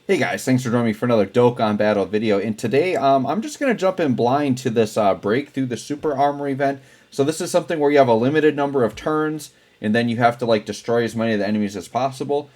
Hey guys, thanks for joining me for another Dokkan Battle video. And today, I'm just going to jump in blind to this break through the Super Armor event. So this is something where you have a limited number of turns, and then you have to like destroy as many of the enemies as possible.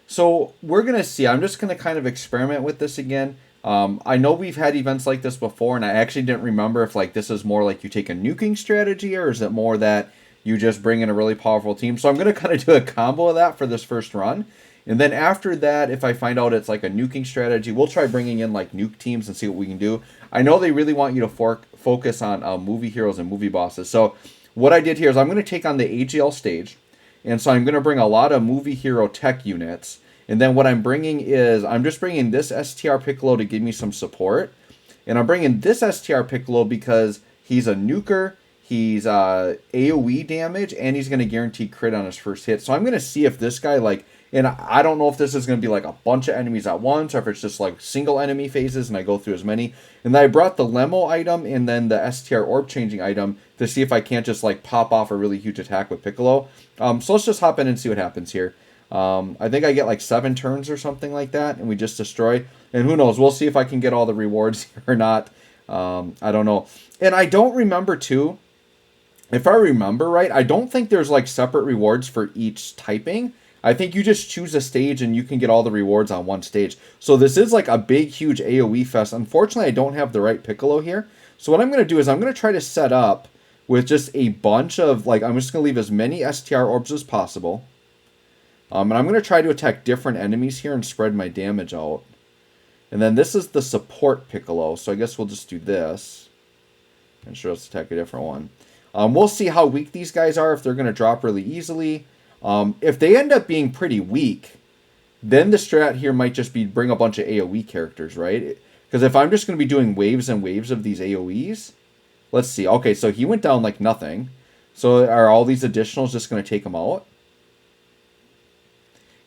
So we're going to see. I'm just going to kind of experiment with this again. I know we've had events like this before, and I actually didn't remember if like this is more like you take a nuking strategy, or is it more that you just bring in a really powerful team. So I'm going to kind of do a combo of that for this first run. And then after that, if I find out it's like a nuking strategy, we'll try bringing in like nuke teams and see what we can do. I know they really want you to focus on movie heroes and movie bosses. So what I did here is I'm going to take on the AGL stage. And so I'm going to bring a lot of movie hero tech units. And then what I'm bringing is I'm just bringing this STR Piccolo to give me some support. And I'm bringing this STR Piccolo because he's a nuker. He's AoE damage, and he's going to guarantee crit on his first hit. So I'm going to see if this guy, like, and I don't know if this is going to be like a bunch of enemies at once, or if it's just like single enemy phases, and I go through as many. And then I brought the Lemo item and then the STR Orb Changing item to see if I can't just like pop off a really huge attack with Piccolo. So let's just hop in and see what happens here. I think I get like 7 turns or something like that, and we just destroy. And who knows? We'll see if I can get all the rewards or not. I don't know. And I don't remember, too. If I remember right, I don't think there's like separate rewards for each typing. I think you just choose a stage and you can get all the rewards on one stage. So this is like a big, huge AoE fest. Unfortunately, I don't have the right Piccolo here. So what I'm going to do is I'm going to try to set up with just a bunch of, like, I'm just going to leave as many STR orbs as possible. And I'm going to try to attack different enemies here and spread my damage out. And then this is the support Piccolo. So I guess we'll just do this. And sure, let's attack a different one. We'll see how weak these guys are, if they're going to drop really easily. If they end up being pretty weak, then the strat here might just be bring a bunch of AoE characters, right? Because if I'm just going to be doing waves and waves of these AoEs, let's see. Okay, so he went down like nothing. So are all these additionals just going to take him out?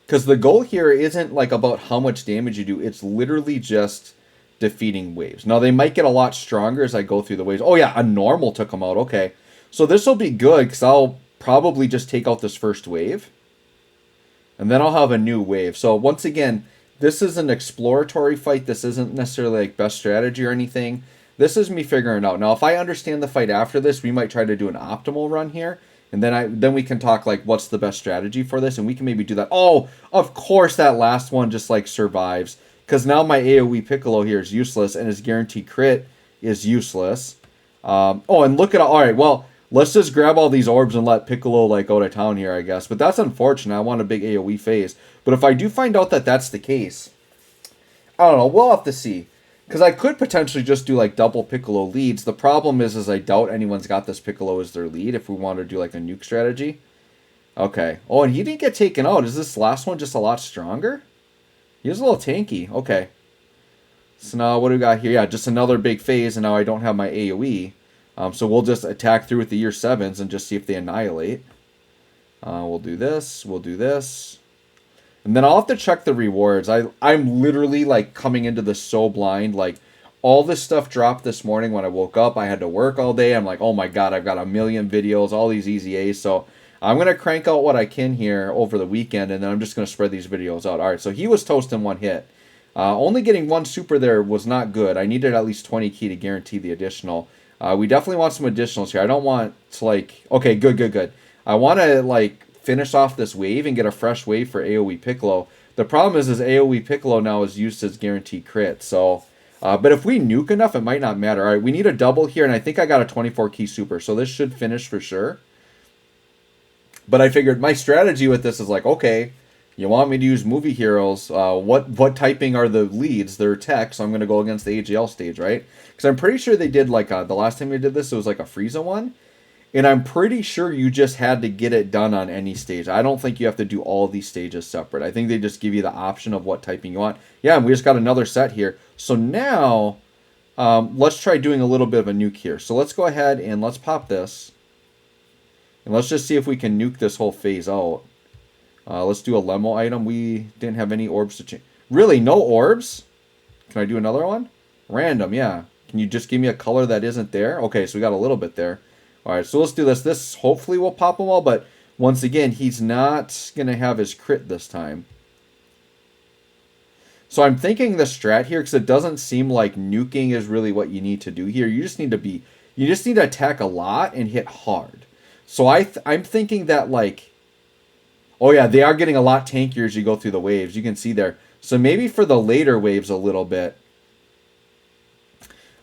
Because the goal here isn't like about how much damage you do. It's literally just defeating waves. Now, they might get a lot stronger as I go through the waves. Oh, yeah, a normal took them out. Okay. So this will be good because I'll probably just take out this first wave. And then I'll have a new wave. So once again, this is an exploratory fight. This isn't necessarily like best strategy or anything. This is me figuring it out. Now, if I understand the fight after this, we might try to do an optimal run here. And then we can talk like what's the best strategy for this, and we can maybe do that. Oh, of course that last one just like survives. Because now my AoE Piccolo here is useless, and his guaranteed crit is useless. Oh, and look at all right, well, let's just grab all these orbs and let Piccolo like go to town here, I guess. But that's unfortunate. I want a big AoE phase. But if I do find out that that's the case, I don't know. We'll have to see. Because I could potentially just do like double Piccolo leads. The problem is I doubt anyone's got this Piccolo as their lead if we want to do like a nuke strategy. Okay. Oh, and he didn't get taken out. Is this last one just a lot stronger? He was a little tanky. Okay. So now what do we got here? Yeah, just another big phase, and now I don't have my AoE. So we'll just attack through with the year 7s and just see if they annihilate. We'll do this. We'll do this. And then I'll have to check the rewards. I'm literally like coming into this so blind. Like all this stuff dropped this morning when I woke up. I had to work all day. I'm like, oh my god, I've got a million videos, all these easy A's. So I'm gonna crank out what I can here over the weekend, and then I'm just gonna spread these videos out. All right, so he was toast in one hit. Only getting one super there was not good. I needed at least 20 key to guarantee the additional. We definitely want some additionals here. I don't want to like. Okay, good. I want to like finish off this wave and get a fresh wave for AoE Piccolo. The problem is AoE Piccolo now is used as guaranteed crit. So, but if we nuke enough, it might not matter. All right, we need a double here, and I think I got a 24 key super, so this should finish for sure. But I figured my strategy with this is like, okay, you want me to use movie heroes? What typing are the leads? They're tech, so I'm going to go against the AGL stage, right? Because I'm pretty sure they did like the last time they did this, it was like a Frieza one. And I'm pretty sure you just had to get it done on any stage. I don't think you have to do all these stages separate. I think they just give you the option of what typing you want. Yeah, and we just got another set here. So now, let's try doing a little bit of a nuke here. So let's go ahead and let's pop this. And let's just see if we can nuke this whole phase out. Let's do a Lemo item. We didn't have any orbs to change. Really, no orbs? Can I do another one? Random, yeah. Can you just give me a color that isn't there? Okay, so we got a little bit there. Alright, so let's do this. This hopefully will pop them all, but once again, he's not going to have his crit this time. So I'm thinking the strat here, because it doesn't seem like nuking is really what you need to do here. You just need to attack a lot and hit hard. So I'm thinking that, like, oh yeah, they are getting a lot tankier as you go through the waves. You can see there. So maybe for the later waves a little bit.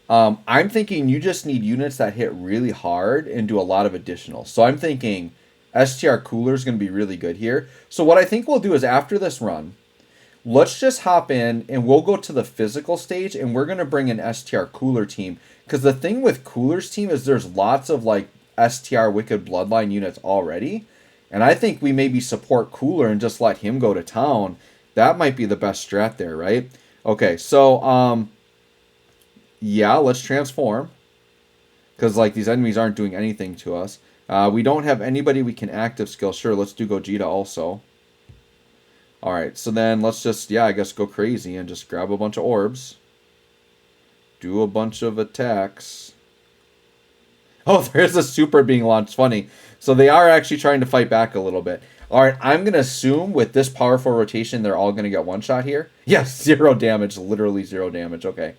I'm thinking you just need units that hit really hard and do a lot of additional. So I'm thinking STR Cooler is going to be really good here. So what I think we'll do is after this run, let's just hop in and we'll go to the physical stage and we're going to bring an STR Cooler team. Because the thing with Cooler's team is there's lots of like STR Wicked Bloodline units already. And I think we maybe support Cooler and just let him go to town. That might be the best strat there, right? Okay, so, yeah, let's transform. Because, like, these enemies aren't doing anything to us. We don't have anybody we can active skill. Sure, let's do Gogeta also. Alright, so then let's just, yeah, I guess go crazy and just grab a bunch of orbs. Do a bunch of attacks. Oh, there's a super being launched. Funny. So they are actually trying to fight back a little bit. Alright, I'm going to assume with this powerful rotation, they're all going to get one shot here. Yes, 0 damage. Literally 0 damage. Okay.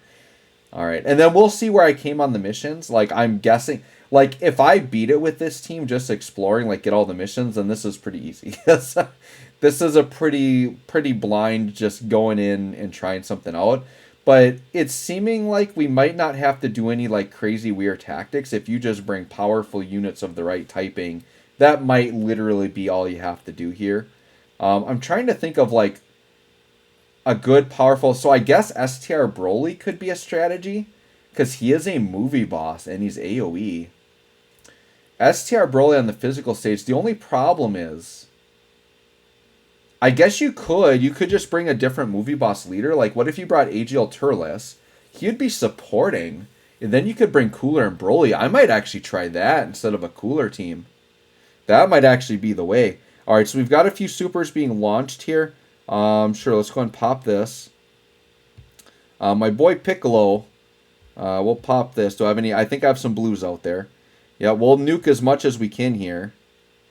Alright, and then we'll see where I came on the missions. Like, I'm guessing, like, if I beat it with this team just exploring, like, get all the missions, then this is pretty easy. This is a pretty blind just going in and trying something out. But it's seeming like we might not have to do any, like, crazy weird tactics. If you just bring powerful units of the right typing, that might literally be all you have to do here. I'm trying to think of, like, a good, powerful... So I guess STR Broly could be a strategy, because he is a movie boss, and he's AoE. STR Broly on the physical stage, the only problem is... I guess you could just bring a different movie boss leader. Like, what if you brought AGL Turles? He would be supporting, and then you could bring Cooler and Broly. I might actually try that instead of a Cooler team. That might actually be the way. Alright, so we've got a few supers being launched here. Sure, let's go and pop this. My boy Piccolo, we'll pop this. Do I have any? I think I have some blues out there. Yeah, we'll nuke as much as we can here.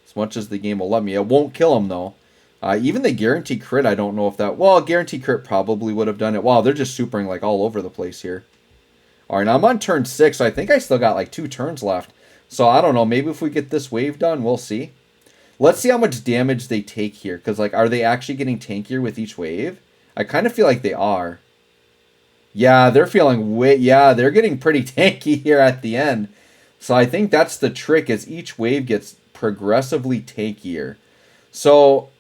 As much as the game will let me. It won't kill him, though. Even the guarantee crit, I don't know if that... Well, guarantee crit probably would have done it. Wow, they're just supering like all over the place here. Alright, now I'm on turn 6, so I think I still got like 2 turns left. So I don't know, maybe if we get this wave done, we'll see. Let's see how much damage they take here. Because, like, are they actually getting tankier with each wave? I kind of feel like they are. Yeah, they're feeling way... Yeah, they're getting pretty tanky here at the end. So I think that's the trick, is each wave gets progressively tankier. So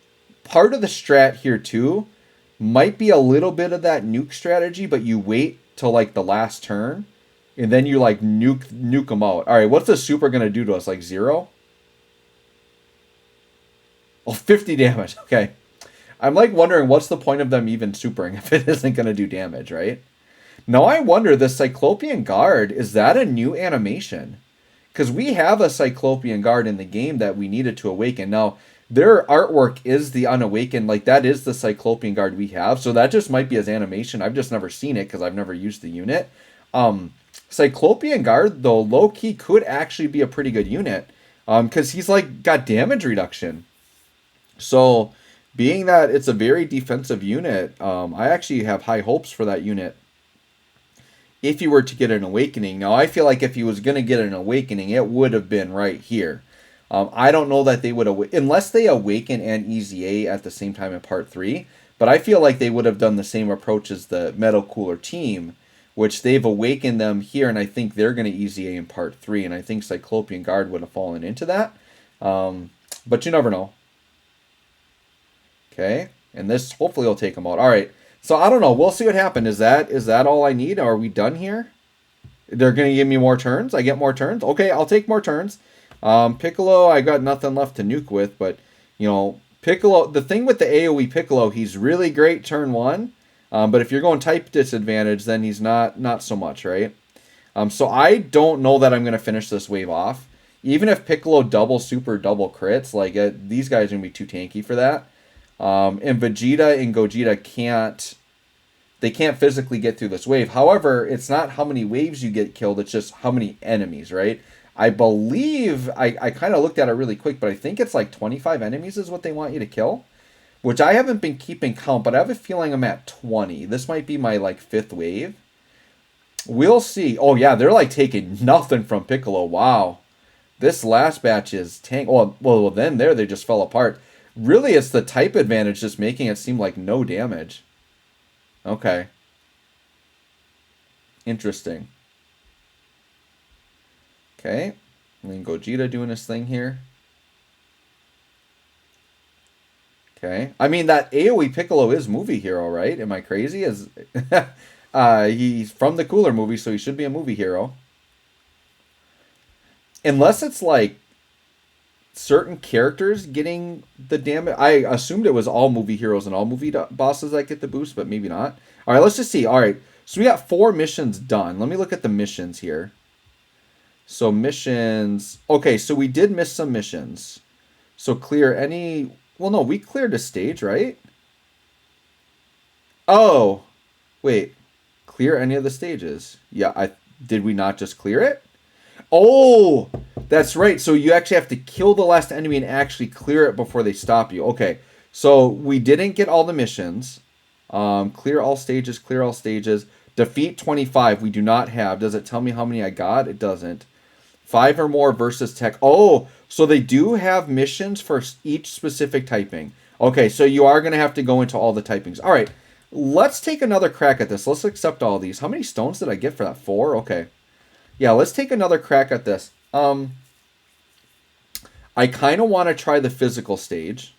part of the strat here, too, might be a little bit of that nuke strategy, but you wait till, like, the last turn, and then you, like, nuke them out. All right, what's the super going to do to us? Like, 0? Oh, 50 damage. Okay. I'm, like, wondering what's the point of them even supering if it isn't going to do damage, right? Now, I wonder, the Cyclopean Guard, is that a new animation? Because we have a Cyclopean Guard in the game that we needed to awaken. Now, their artwork is the Unawakened. Like, that is the Cyclopean Guard we have. So that just might be as animation. I've just never seen it because I've never used the unit. Cyclopean Guard, though, low-key could actually be a pretty good unit. Because he's, like, got damage reduction. So, being that it's a very defensive unit, I actually have high hopes for that unit. If he were to get an awakening. Now, I feel like if he was going to get an awakening, it would have been right here. I don't know that they would... Unless they awaken and EZA at the same time in Part 3. But I feel like they would have done the same approach as the Metal Cooler team, which they've awakened them here, and I think they're going to EZA in Part 3. And I think Cyclopean Guard would have fallen into that. But you never know. Okay. And this hopefully will take them out. All right. So, I don't know. We'll see what happens. Is that all I need? Are we done here? They're going to give me more turns? I get more turns? Okay, I'll take more turns. Piccolo, I got nothing left to nuke with. But, you know, Piccolo... The thing with the AoE Piccolo, he's really great turn 1. But if you're going type disadvantage, then he's not so much, right? So, I don't know that I'm going to finish this wave off. Even if Piccolo double crits, like, these guys are going to be too tanky for that. And Vegeta and Gogeta can't physically get through this wave. However, it's not how many waves you get killed, it's just how many enemies, right? I believe, I kind of looked at it really quick, but I think it's like 25 enemies is what they want you to kill. which I haven't been keeping count, but I have a feeling I'm at 20. This might be my like 5th wave. We'll see. Oh yeah, they're like taking nothing from Piccolo. Wow. This last batch is tank. Well, then they just fell apart. Really, it's the type advantage just making it seem like no damage. Okay. Interesting. Okay. And then Gogeta doing his thing here. Okay. I mean, that AoE Piccolo is movie hero, right? Am I crazy? He's from the Cooler movie, so he should be a movie hero. Unless it's like certain characters getting the damage. I assumed it was all movie heroes and all movie bosses that get the boost, but maybe not. All right, let's just see. All right, so we got 4 missions done. Let me look at the missions here. So missions. Okay, so we did miss some missions. So clear any. Well, no, we cleared a stage, right? Oh, wait. Clear any of the stages? Yeah, did we not just clear it? Oh, that's right. So you actually have to kill the last enemy and actually clear it before they stop you. Okay, so we didn't get all the missions. Clear all stages, clear all stages. Defeat 25, we do not have. Does it tell me how many I got? It doesn't. 5 or more versus tech. Oh, so they do have missions for each specific typing. Okay, so you are going to have to go into all the typings. All right, let's take another crack at this. Let's accept all these. How many stones did I get for that? 4? Okay. Yeah, let's take another crack at this. I kind of want to try the physical stage.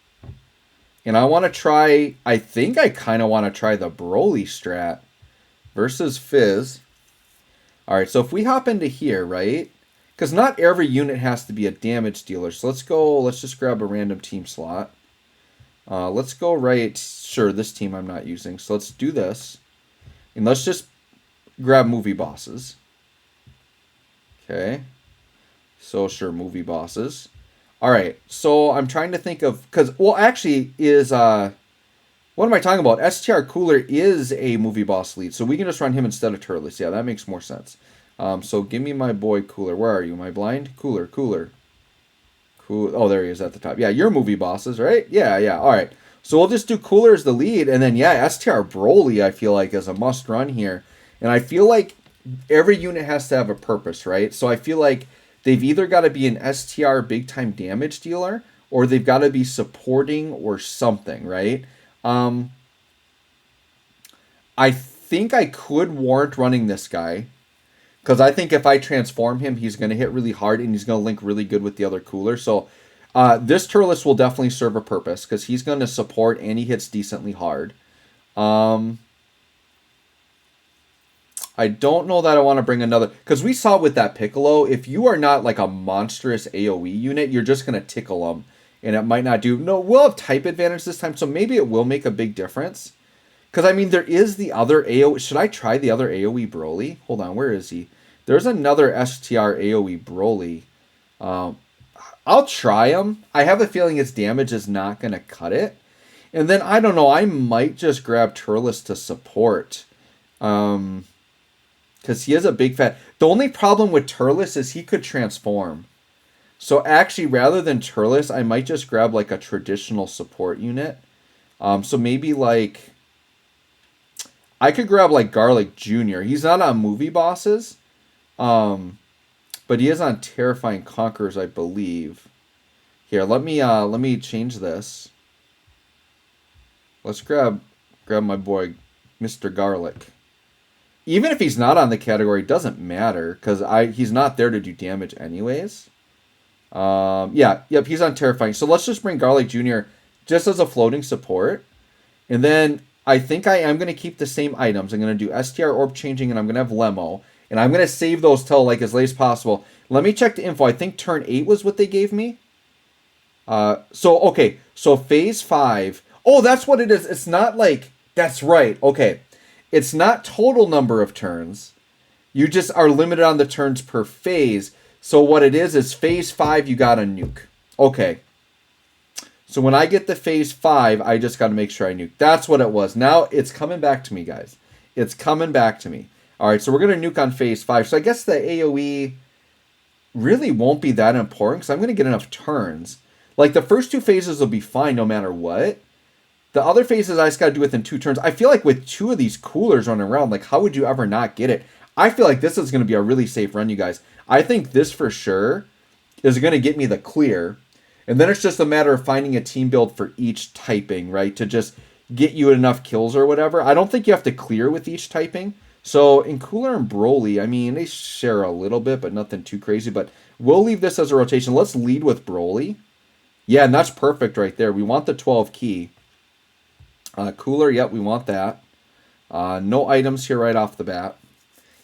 And I want to try... I think I kind of want to try the Broly strat versus Fizz. Alright, so if we hop into here, right? Because not every unit has to be a damage dealer. So let's just grab a random team slot. Let's go right... Sure, this team I'm not using. So let's do this. And let's just grab movie bosses. Okay. So, sure, movie bosses. Alright, so I'm trying to think of... Because, well, actually, what am I talking about? STR Cooler is a movie boss lead, so we can just run him instead of Turles. Yeah, that makes more sense. So give me my boy Cooler. Where are you? Am I blind? Cooler. Cool. Oh, there he is at the top. Yeah, you're movie bosses, right? Yeah. Alright. So we'll just do Cooler as the lead, and then, yeah, STR Broly, I feel like, is a must-run here. And I feel like every unit has to have a purpose, right? So I feel like they've either got to be an STR big-time damage dealer, or they've got to be supporting or something, right? I think I could warrant running this guy, because I think if I transform him, he's going to hit really hard, and he's going to link really good with the other Cooler. So this Turles will definitely serve a purpose, because he's going to support, and he hits decently hard. I don't know that I want to bring another... Because we saw with that Piccolo, if you are not like a monstrous AoE unit, you're just going to tickle them. And it might not do... No, we'll have type advantage this time, so maybe it will make a big difference. Because, I mean, there is the other AoE... Should I try the other AoE Broly? Hold on, where is he? There's another STR AoE Broly. I'll try him. I have a feeling his damage is not going to cut it. And then, I don't know, I might just grab Turles to support. Because he is a big fat... The only problem with Turles is he could transform. So actually, rather than Turles, I might just grab like a traditional support unit. So maybe like... I could grab like Garlic Jr. He's not on movie bosses. But he is on Terrifying Conquerors, I believe. Here, let me change this. Let's grab my boy, Mr. Garlic. Even if he's not on the category, it doesn't matter, because he's not there to do damage anyways. Yep, he's on Terrifying. So let's just bring Garlic Jr. just as a floating support. And then I think I am going to keep the same items. I'm going to do STR Orb Changing, and I'm going to have Lemo. And I'm going to save those till like as late as possible. Let me check the info. I think turn 8 was what they gave me. Okay. So phase 5. Oh, that's what it is. It's not like... That's right. Okay. It's not total number of turns. You just are limited on the turns per phase. So what it is phase 5, you got a nuke. Okay. So when I get the phase 5, I just got to make sure I nuke. That's what it was. Now it's coming back to me, guys. It's coming back to me. All right, so we're going to nuke on phase 5. So I guess the AoE really won't be that important because I'm going to get enough turns. Like the first 2 phases will be fine no matter what. The other phases I just got to do within 2 turns. I feel like with 2 of these coolers running around, like, how would you ever not get it? I feel like this is going to be a really safe run, you guys. I think this for sure is going to get me the clear. And then it's just a matter of finding a team build for each typing, right? To just get you enough kills or whatever. I don't think you have to clear with each typing. So in Cooler and Broly, I mean, they share a little bit, but nothing too crazy. But we'll leave this as a rotation. Let's lead with Broly. Yeah, and that's perfect right there. We want the 12 key. Cooler, yep, we want that. No items here right off the bat.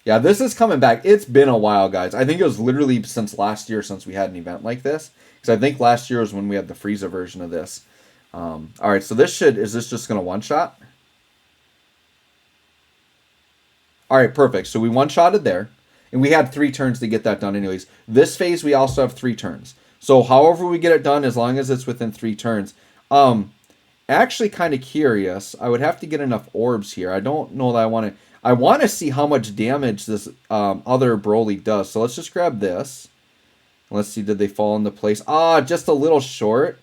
Yeah, this is coming back. It's been a while, guys. I think it was literally since last year since we had an event like this. Because I think last year was when we had the Frieza version of this. All right, so this is this just going to one-shot? All right, perfect. So we one-shotted there. And we had 3 turns to get that done anyways. This phase, we also have 3 turns. So however we get it done, as long as it's within 3 turns. Actually kind of curious. I would have to get enough orbs here. I don't know that I want to... I want to see how much damage this other Broly does. So let's just grab this. Let's see, did they fall into place? Just a little short.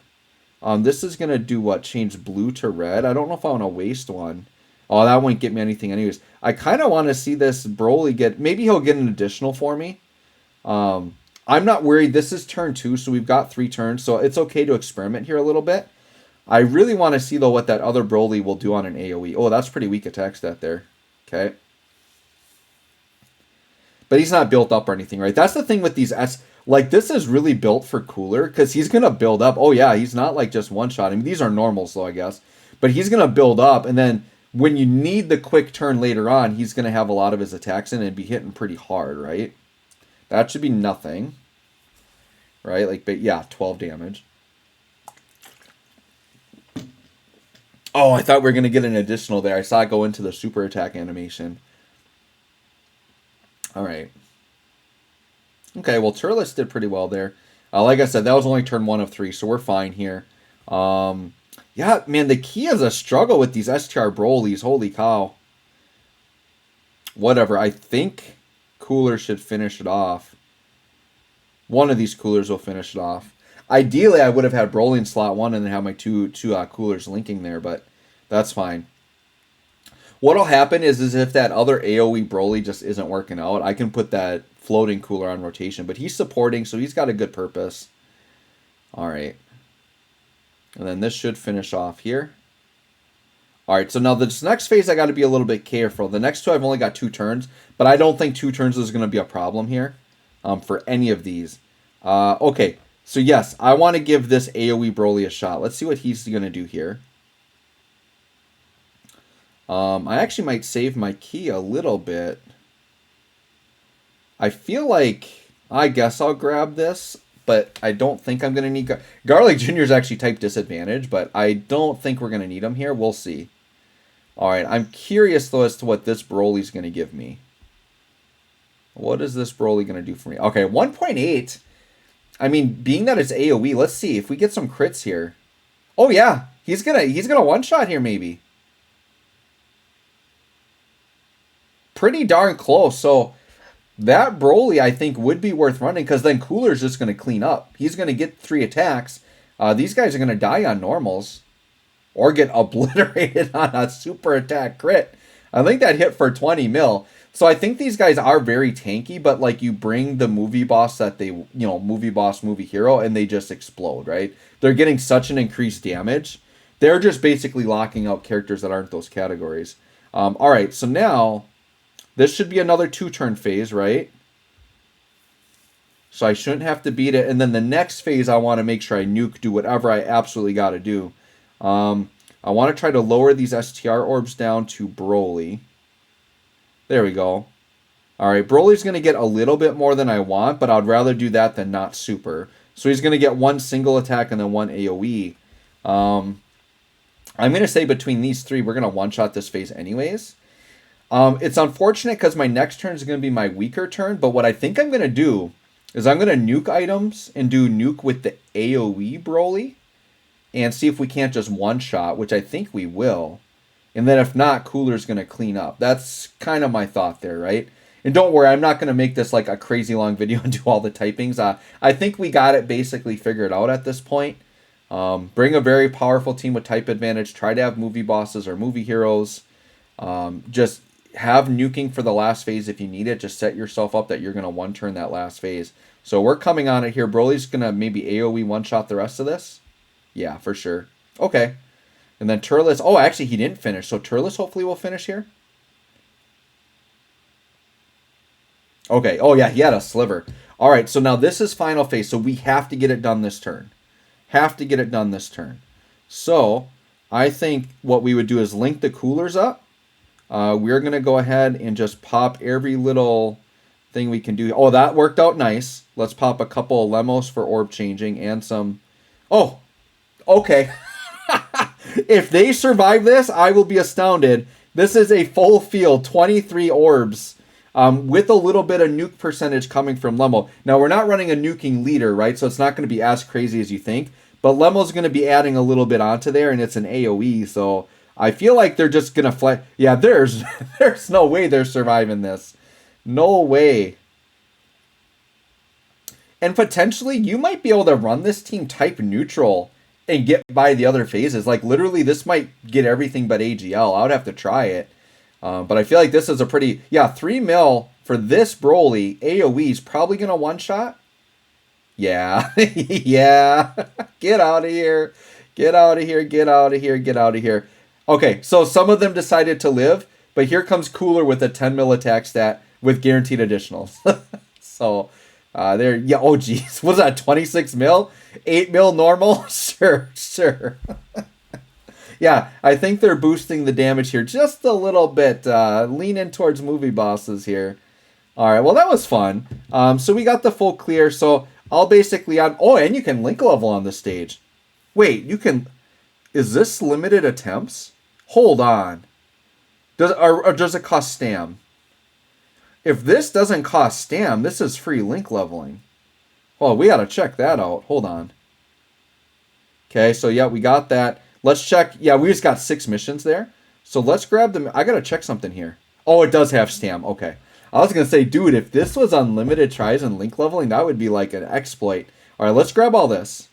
This is going to do what? Change blue to red? I don't know if I want to waste one. Oh, that won't get me anything anyways. I kind of want to see this Broly get... Maybe he'll get an additional for me. I'm not worried. This is turn 2, so we've got 3 turns. So it's okay to experiment here a little bit. I really want to see, though, what that other Broly will do on an AoE. Oh, that's pretty weak attack stat there. Okay. But he's not built up or anything, right? That's the thing with these S. Like, this is really built for Cooler because he's going to build up. Oh, yeah, he's not like just one-shot. I mean, these are normals, though, I guess. But he's going to build up, and then when you need the quick turn later on, he's going to have a lot of his attacks in and be hitting pretty hard, right? That should be nothing. Right? Like, but yeah, 12 damage. Oh, I thought we were going to get an additional there. I saw it go into the super attack animation. All right. Okay, well, Turles did pretty well there. Like I said, that was only turn 1 of 3, so we're fine here. Yeah, man, the key is a struggle with these STR Brolys. Holy cow. Whatever, I think Cooler should finish it off. One of these Coolers will finish it off. Ideally, I would have had Broly in slot 1 and then have my two Coolers linking there, but that's fine. What'll happen is if that other AoE Broly just isn't working out, I can put that floating Cooler on rotation, but he's supporting, so he's got a good purpose. All right. And then this should finish off here. All right, so now this next phase, I got to be a little bit careful. The next 2, I've only got 2 turns, but I don't think 2 turns is going to be a problem here for any of these. Okay. So yes, I want to give this AoE Broly a shot. Let's see what he's going to do here. I actually might save my key a little bit. I feel like, I guess I'll grab this, but I don't think I'm going to need... Garlic Jr. is actually type disadvantage, but I don't think we're going to need him here. We'll see. Alright, I'm curious, though, as to what this Broly's going to give me. What is this Broly going to do for me? Okay, 1.8... I mean, being that it's AoE, let's see if we get some crits here. Oh yeah, he's gonna one-shot here maybe. Pretty darn close. So that Broly, I think, would be worth running because then Cooler's just gonna clean up. He's gonna get 3 attacks. These guys are gonna die on normals or get obliterated on a super attack crit. I think that hit for 20 mil. So I think these guys are very tanky, but like you bring the movie boss that they, movie boss, movie hero, and they just explode, right? They're getting such an increased damage. They're just basically locking out characters that aren't those categories. All right, so now this should be another 2-turn phase, right? So I shouldn't have to beat it. And then the next phase, I want to make sure I nuke, do whatever I absolutely got to do. I want to try to lower these STR orbs down to Broly. There we go. Alright, Broly's going to get a little bit more than I want, but I'd rather do that than not super. So he's going to get 1 single attack and then 1 AoE. I'm going to say between these 3, we're going to one-shot this phase anyways. It's unfortunate because my next turn is going to be my weaker turn, but what I think I'm going to do is I'm going to nuke items and do nuke with the AoE Broly and see if we can't just one-shot, which I think we will. And then if not, Cooler's going to clean up. That's kind of my thought there, right? And don't worry, I'm not going to make this like a crazy long video and do all the typings. I think we got it basically figured out at this point. Bring a very powerful team with type advantage. Try to have movie bosses or movie heroes. Just have nuking for the last phase if you need it. Just set yourself up that you're going to one-turn that last phase. So we're coming on it here. Broly's going to maybe AoE one-shot the rest of this. Yeah, for sure. Okay. And then Turles. Oh, actually, he didn't finish. So Turles hopefully will finish here. Okay. Oh, yeah, he had a sliver. All right, so now this is final phase. So we have to get it done this turn. Have to get it done this turn. So I think what we would do is link the coolers up. We're going to go ahead and just pop every little thing we can do. Oh, that worked out nice. Let's pop a couple of Lemos for orb changing and some... Oh, okay. If they survive this, I will be astounded. This is a full field, 23 orbs, with a little bit of nuke percentage coming from Lemo. Now, we're not running a nuking leader, right? So it's not going to be as crazy as you think. But Lemo's going to be adding a little bit onto there, and it's an AoE, so I feel like they're just going to fly. Yeah, there's no way they're surviving this. No way. And potentially, you might be able to run this team type neutral and get by the other phases. Like, literally, this might get everything but AGL. I would have to try it. But I feel like this is a pretty... Yeah, 3 mil for this Broly. AoE is probably going to one-shot. Yeah. Yeah. Get out of here. Get out of here. Get out of here. Get out of here. Okay, so some of them decided to live, but here comes Cooler with a 10 mil attack stat with guaranteed additionals. So, there... Yeah, oh, geez. What's that, 26 mil? 8 mil normal? Sure, sure. Yeah, I think they're boosting the damage here just a little bit. Leaning towards movie bosses here. All right, well, that was fun. So we got the full clear, so... I'll basically on. Oh, and you can link level on this stage. Wait, you can. Is this limited attempts? Hold on. Or does it cost stam? If this doesn't cost stam, this is free link leveling. Well, we gotta check that out. Hold on. Okay, so yeah, we got that. Let's check. Yeah, we just got 6 missions there. So let's grab them. I gotta check something here. Oh, it does have stam. Okay. I was going to say, dude, if this was unlimited tries and link leveling, that would be like an exploit. All right, let's grab all this.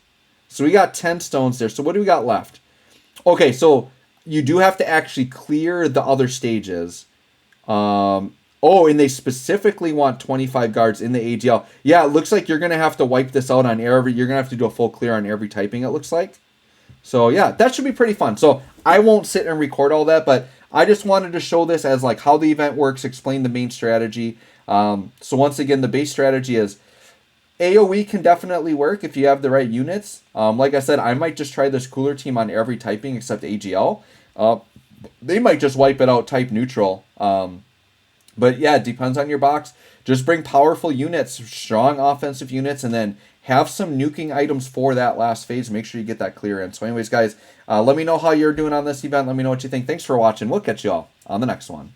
So we got 10 stones there. So what do we got left? Okay, so you do have to actually clear the other stages. Oh, and they specifically want 25 guards in the AGL. Yeah, it looks like you're going to have to wipe this out on every... You're going to have to do a full clear on every typing, it looks like. So, yeah, that should be pretty fun. So I won't sit and record all that, but... I just wanted to show this as like how the event works, explain the main strategy. So once again, the base strategy is AoE can definitely work if you have the right units. Like I said, I might just try this cooler team on every typing except AGL. They might just wipe it out type neutral. But yeah, it depends on your box. Just bring powerful units, strong offensive units, and then have some nuking items for that last phase. Make sure you get that clear in. So anyways, guys, let me know how you're doing on this event. Let me know what you think. Thanks for watching. We'll catch you all on the next one.